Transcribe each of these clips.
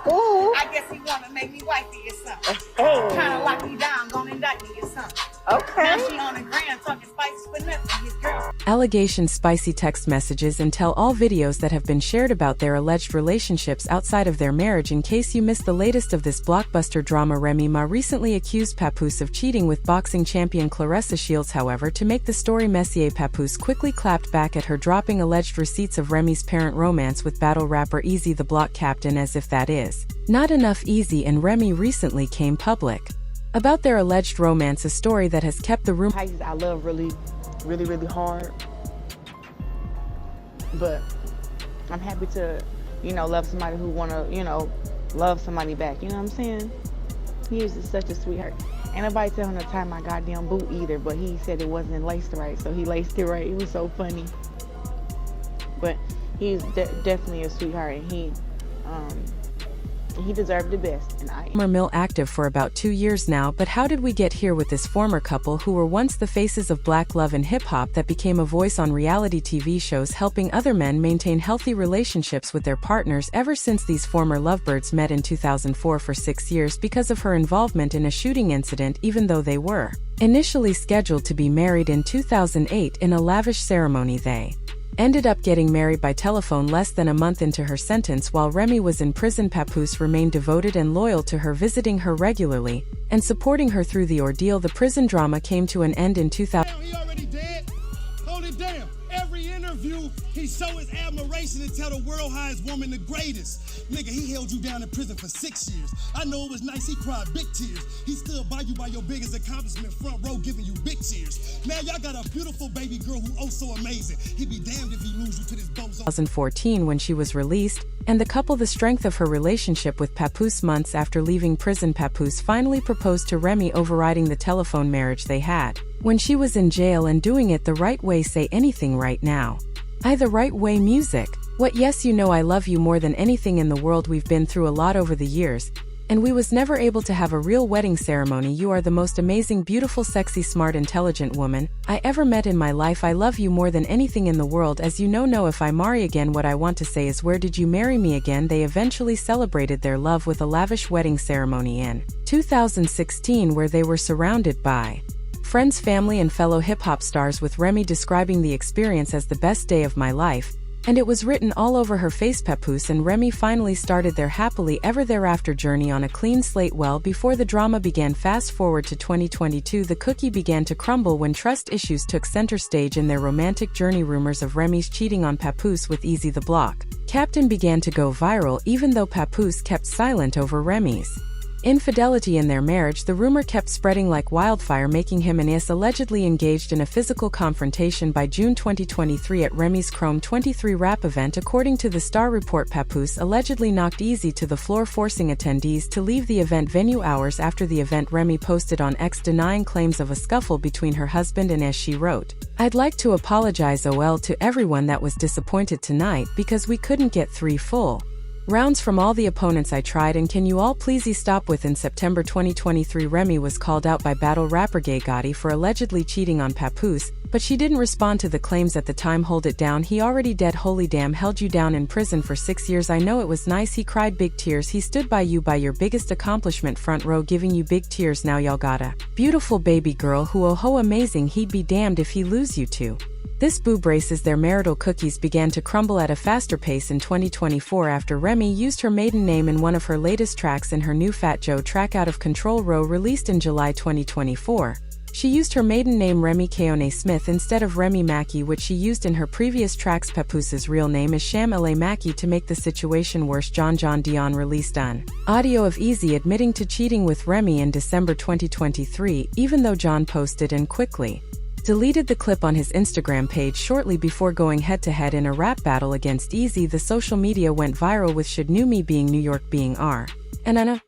Ooh. I guess he wanna make me wifey or something. Oh. Kinda lock me down, gonna indict me or something. Okay. Now she on the gram talking spicy for nothing. His girl. Allegations, spicy text messages, and tell-all videos that have been shared about their alleged relationships outside of their marriage. In case you missed the latest of this blockbuster drama, Remy Ma recently accused Papoose of cheating with boxing champion Claressa Shields. However, to make the story messier, Papoose quickly clapped back at her, dropping alleged receipts of Remy's parent romance with battle rapper Eazy the Block Captain. As if that is not enough, Eazy and Remy recently came public about their alleged romance, a story that has kept the rumor. I love really hard, but I'm happy to, love somebody who wanna, love somebody back. You know what I'm saying? He is just such a sweetheart. Ain't nobody tell him to tie my goddamn boot either, but he said it wasn't laced right, so he laced it right. It was so funny. But he's definitely a sweetheart, and he deserved the best. And Mill active for about 2 years now, but how did we get here with this former couple who were once the faces of black love and hip-hop that became a voice on reality TV shows, helping other men maintain healthy relationships with their partners? Ever since these former lovebirds met in 2004 for 6 years because of her involvement in a shooting incident, even though they were initially scheduled to be married in 2008 in a lavish ceremony. They ended up getting married by telephone less than a month into her sentence. While Remy was in prison, Papoose remained devoted and loyal to her, visiting her regularly and supporting her through the ordeal. The prison drama came to an end in 2000. He already dead. Hold it down. Every interview, he show his admiration and tell the world how his woman the greatest. Nigga, he held you down in prison for 6 years. I know it was nice, he cried big tears. He stood by you by your biggest accomplishment, front row giving you big cheers. Now y'all got a beautiful baby girl who oh so amazing. He'd be damned if he lose you to this bozo. 2014 when she was released, and the couple the strength of her relationship with Papoose. Months after leaving prison, Papoose finally proposed to Remy, overriding the telephone marriage they had when she was in jail, and doing it the right way. Say anything right now. The right way music. What? Yes, I love you more than anything in the world. We've been through a lot over the years, and we was never able to have a real wedding ceremony. You are the most amazing, beautiful, sexy, smart, intelligent woman I ever met in my life. I love you more than anything in the world. As you know, if I marry again, what I want to say is, where did you marry me again? They eventually celebrated their love with a lavish wedding ceremony in 2016, where they were surrounded by friends, family, and fellow hip-hop stars, with Remy describing the experience as the best day of my life, and it was written all over her face. Papoose and Remy finally started their happily ever thereafter journey on a clean slate well before the drama began. Fast forward to 2022, the cookie began to crumble when trust issues took center stage in their romantic journey. Rumors of Remy's cheating on Papoose with Eazy the Block Captain began to go viral, even though Papoose kept silent over Remy's infidelity in their marriage. The rumor kept spreading like wildfire, making him and Is allegedly engaged in a physical confrontation by June 2023 at Remy's Chrome 23 rap event. According to the Star report, Papoose allegedly knocked Eazy to the floor, forcing attendees to leave the event venue. Hours after the event, Remy posted on X denying claims of a scuffle between her husband and Is. She wrote, "I'd like to apologize to everyone that was disappointed tonight, because we couldn't get 3 full rounds from all the opponents I tried, and can you all please stop with." In September 2023, Remy was called out by battle rapper Gaya for allegedly cheating on Papoose, but she didn't respond to the claims at the time. Hold it down, he already dead. Holy damn, held you down in prison for 6 years. I know it was nice, he cried big tears. He stood by you by your biggest accomplishment, front row giving you big tears. Now y'all got a beautiful baby girl who oh ho amazing. He'd be damned if he lose you to this boob. Races. Their marital cookies began to crumble at a faster pace in 2024 after Remy used her maiden name in one of her latest tracks in her new Fat Joe track Out of Control Row, released in July 2024. She used her maiden name Remy Keone Smith instead of Remy Mackey, which she used in her previous tracks. Papoose's real name is Sham La Mackey. To make the situation worse, John Dion released an audio of Eazy admitting to cheating with Remy in December 2023, even though John posted and quickly deleted the clip on his Instagram page shortly before going head-to-head in a rap battle against Eazy. The social media went viral with "Should Knew Me" being New York being R. And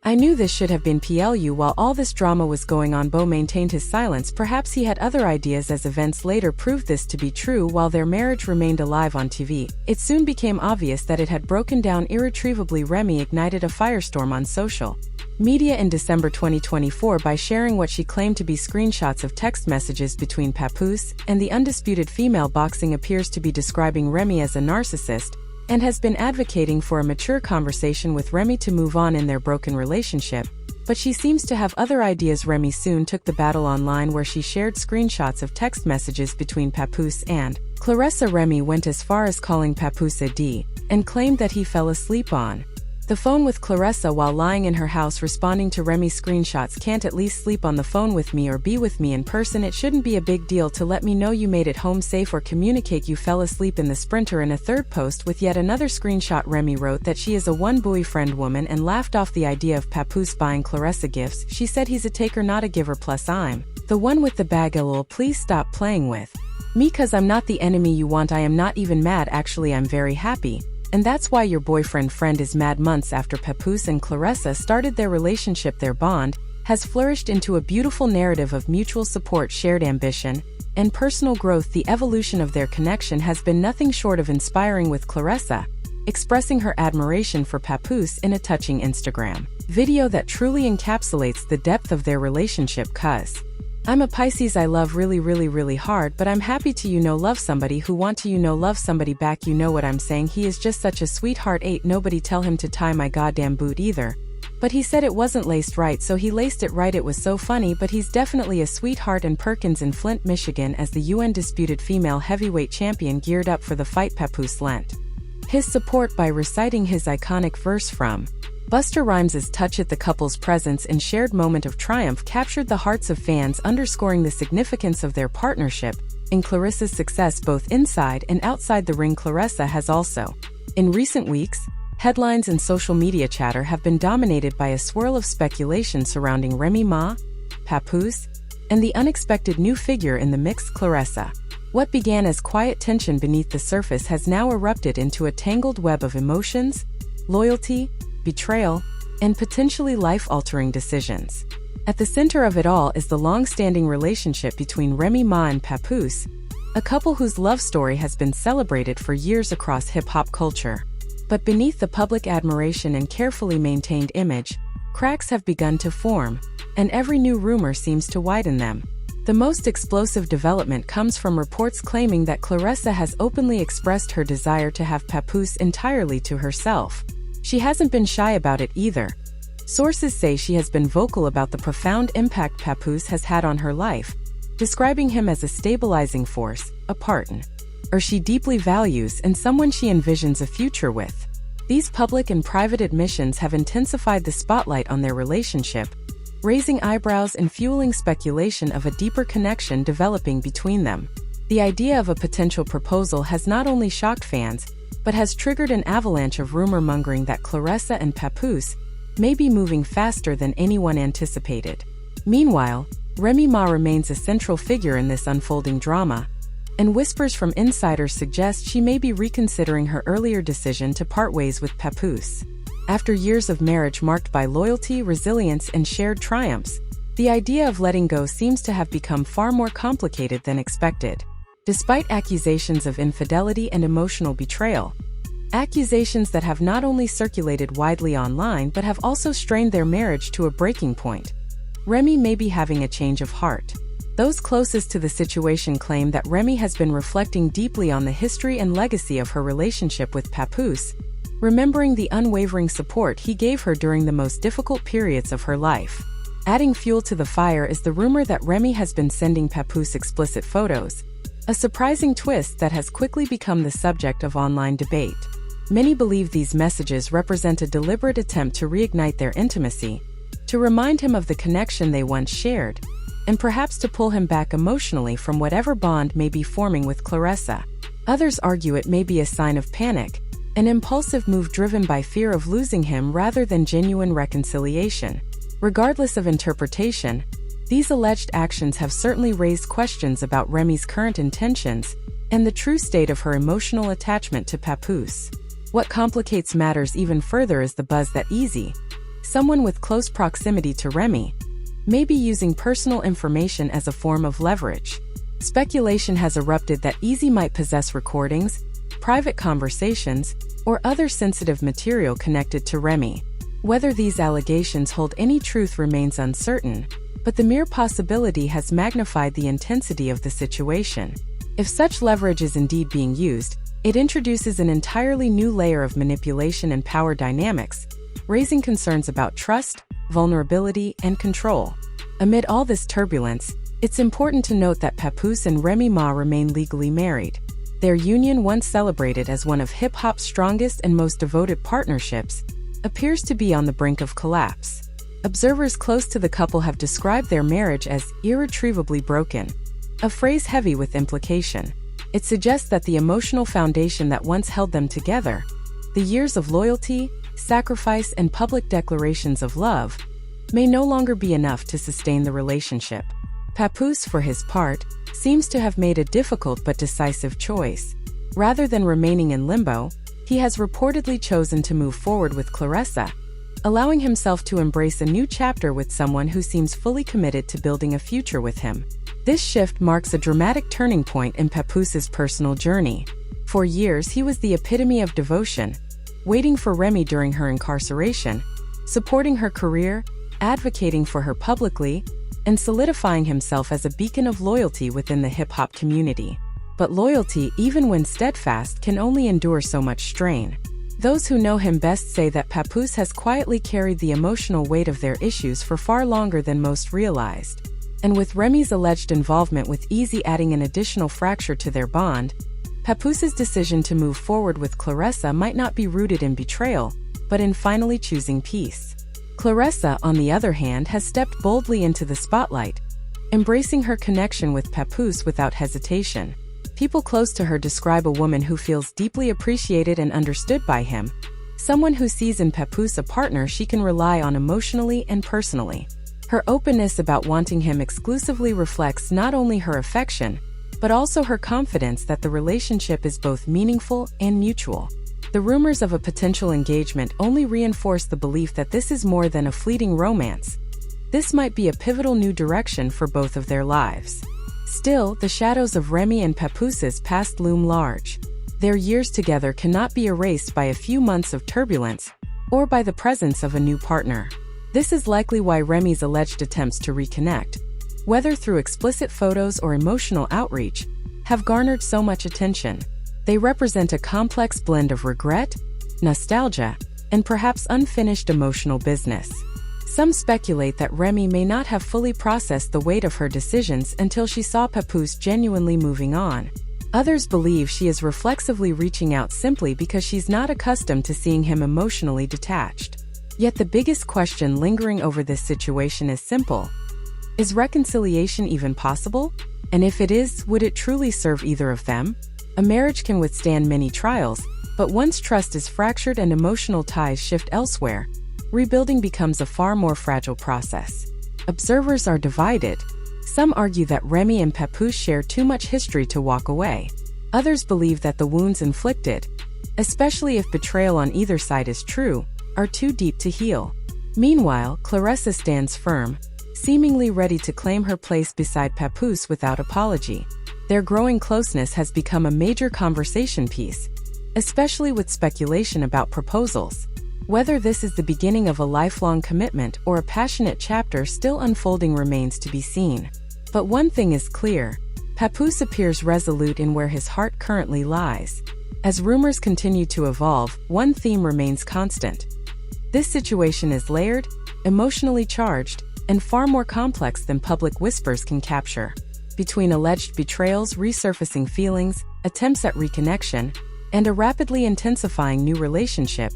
I knew this should have been PLU. While all this drama was going on, Bo maintained his silence. Perhaps he had other ideas, as events later proved this to be true. While their marriage remained alive on TV, it soon became obvious that it had broken down irretrievably. Remy ignited a firestorm on social media in December 2024 by sharing what she claimed to be screenshots of text messages between Papoose and the undisputed female. Boxing appears to be describing Remy as a narcissist, and has been advocating for a mature conversation with Remy to move on in their broken relationship, but she seems to have other ideas. Remy soon took the battle online, where she shared screenshots of text messages between Papoose and Claressa. Remy went as far as calling Papoose a D, and claimed that he fell asleep on the phone with Claressa while lying in her house, responding to Remy's screenshots. Can't at least sleep on the phone with me or be with me in person? It shouldn't be a big deal to let me know you made it home safe or communicate you fell asleep in the Sprinter. In a third post with yet another screenshot, Remy wrote that she is a one-boyfriend woman and laughed off the idea of Papoose buying Claressa gifts. She said he's a taker not a giver, plus I'm the one with the bag. Lol, please stop playing with me, cause I'm not the enemy you want. I am not even mad, actually I'm very happy. And that's why your boyfriend friend is mad. Months after Papoose and Claressa started their relationship, their bond has flourished into a beautiful narrative of mutual support, shared ambition, and personal growth. The evolution of their connection has been nothing short of inspiring, with Claressa expressing her admiration for Papoose in a touching Instagram video that truly encapsulates the depth of their relationship. Cuz I'm a Pisces, I love really hard, but I'm happy to love somebody who want to love somebody back. You know what I'm saying? He is just such a sweetheart. Ain't nobody tell him to tie my goddamn boot either. But he said it wasn't laced right, so he laced it right. It was so funny, but he's definitely a sweetheart. And Perkins in Flint, Michigan, as the undisputed female heavyweight champion geared up for the fight, Papoose lent his support by reciting his iconic verse from Busta Rhymes' Touch It. The couple's presence and shared moment of triumph captured the hearts of fans, underscoring the significance of their partnership in Claressa's success both inside and outside the ring. Claressa has also, in recent weeks, headlines and social media chatter have been dominated by a swirl of speculation surrounding Remy Ma, Papoose, and the unexpected new figure in the mix, Claressa. What began as quiet tension beneath the surface has now erupted into a tangled web of emotions, loyalty, betrayal, and potentially life-altering decisions. At the center of it all is the long-standing relationship between Remy Ma and Papoose, a couple whose love story has been celebrated for years across hip-hop culture. But beneath the public admiration and carefully maintained image, cracks have begun to form, and every new rumor seems to widen them. The most explosive development comes from reports claiming that Claressa has openly expressed her desire to have Papoose entirely to herself. She hasn't been shy about it either. Sources say she has been vocal about the profound impact Papoose has had on her life, describing him as a stabilizing force, a partner she deeply values, and someone she envisions a future with. These public and private admissions have intensified the spotlight on their relationship, raising eyebrows and fueling speculation of a deeper connection developing between them. The idea of a potential proposal has not only shocked fans, but has triggered an avalanche of rumor-mongering that Claressa and Papoose may be moving faster than anyone anticipated. Meanwhile, Remy Ma remains a central figure in this unfolding drama, and whispers from insiders suggest she may be reconsidering her earlier decision to part ways with Papoose. After years of marriage marked by loyalty, resilience, and shared triumphs, the idea of letting go seems to have become far more complicated than expected. Despite accusations of infidelity and emotional betrayal, accusations that have not only circulated widely online but have also strained their marriage to a breaking point, Remy may be having a change of heart. Those closest to the situation claim that Remy has been reflecting deeply on the history and legacy of her relationship with Papoose, remembering the unwavering support he gave her during the most difficult periods of her life. Adding fuel to the fire is the rumor that Remy has been sending Papoose explicit photos, a surprising twist that has quickly become the subject of online debate. Many believe these messages represent a deliberate attempt to reignite their intimacy, to remind him of the connection they once shared, and perhaps to pull him back emotionally from whatever bond may be forming with Claressa. Others argue it may be a sign of panic, an impulsive move driven by fear of losing him rather than genuine reconciliation. Regardless of interpretation, these alleged actions have certainly raised questions about Remy's current intentions and the true state of her emotional attachment to Papoose. What complicates matters even further is the buzz that Easy, someone with close proximity to Remy, may be using personal information as a form of leverage. Speculation has erupted that Easy might possess recordings, private conversations, or other sensitive material connected to Remy. Whether these allegations hold any truth remains uncertain, but the mere possibility has magnified the intensity of the situation. If such leverage is indeed being used, It introduces an entirely new layer of manipulation and power dynamics, raising concerns about trust, vulnerability, and control. Amid all this turbulence, it's important to note that Papoose and Remy Ma remain legally married. Their union, once celebrated as one of hip-hop's strongest and most devoted partnerships, appears to be on the brink of collapse. Observers close to the couple have described their marriage as irretrievably broken, a phrase heavy with implication. It suggests that the emotional foundation that once held them together, the years of loyalty, sacrifice, and public declarations of love, may no longer be enough to sustain the relationship. Papoose, for his part, seems to have made a difficult but decisive choice. Rather than remaining in limbo, he has reportedly chosen to move forward with Claressa, allowing himself to embrace a new chapter with someone who seems fully committed to building a future with him. This shift marks a dramatic turning point in Papoose's personal journey. For years, he was the epitome of devotion, waiting for Remy during her incarceration, supporting her career, advocating for her publicly, and solidifying himself as a beacon of loyalty within the hip-hop community. But loyalty, even when steadfast, can only endure so much strain. Those who know him best say that Papoose has quietly carried the emotional weight of their issues for far longer than most realized. And with Remy's alleged involvement with Easy adding an additional fracture to their bond, Papoose's decision to move forward with Claressa might not be rooted in betrayal, but in finally choosing peace. Claressa, on the other hand, has stepped boldly into the spotlight, embracing her connection with Papoose without hesitation. People close to her describe a woman who feels deeply appreciated and understood by him, someone who sees in Papoose a partner she can rely on emotionally and personally. Her openness about wanting him exclusively reflects not only her affection, but also her confidence that the relationship is both meaningful and mutual. The rumors of a potential engagement only reinforce the belief that this is more than a fleeting romance. This might be a pivotal new direction for both of their lives. Still, the shadows of Remy and Papoose's past loom large. Their years together cannot be erased by a few months of turbulence, or by the presence of a new partner. This is likely why Remy's alleged attempts to reconnect, whether through explicit photos or emotional outreach, have garnered so much attention. They represent a complex blend of regret, nostalgia, and perhaps unfinished emotional business. Some speculate that Remy may not have fully processed the weight of her decisions until she saw Papoose genuinely moving on. Others believe she is reflexively reaching out simply because she's not accustomed to seeing him emotionally detached. Yet the biggest question lingering over this situation is simple. Is reconciliation even possible? And if it is, would it truly serve either of them? A marriage can withstand many trials, but once trust is fractured and emotional ties shift elsewhere, rebuilding becomes a far more fragile process. Observers are divided. Some argue that Remy and Papoose share too much history to walk away. Others believe that the wounds inflicted, especially if betrayal on either side is true, are too deep to heal. Meanwhile, Claressa stands firm, seemingly ready to claim her place beside Papoose without apology. Their growing closeness has become a major conversation piece, especially with speculation about proposals. Whether this is the beginning of a lifelong commitment or a passionate chapter still unfolding remains to be seen. But one thing is clear, Papoose appears resolute in where his heart currently lies. As rumors continue to evolve, one theme remains constant. This situation is layered, emotionally charged, and far more complex than public whispers can capture. Between alleged betrayals, resurfacing feelings, attempts at reconnection, and a rapidly intensifying new relationship,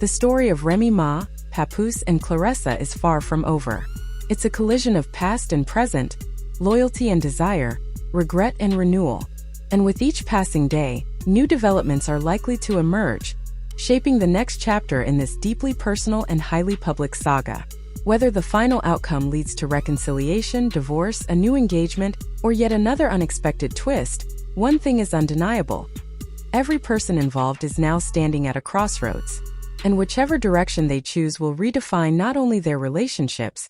the story of Remy Ma, Papoose, and Claressa is far from over. It's a collision of past and present, loyalty and desire, regret and renewal. And with each passing day, new developments are likely to emerge, shaping the next chapter in this deeply personal and highly public saga. Whether the final outcome leads to reconciliation, divorce, a new engagement, or yet another unexpected twist, one thing is undeniable. Every person involved is now standing at a crossroads. And whichever direction they choose will redefine not only their relationships,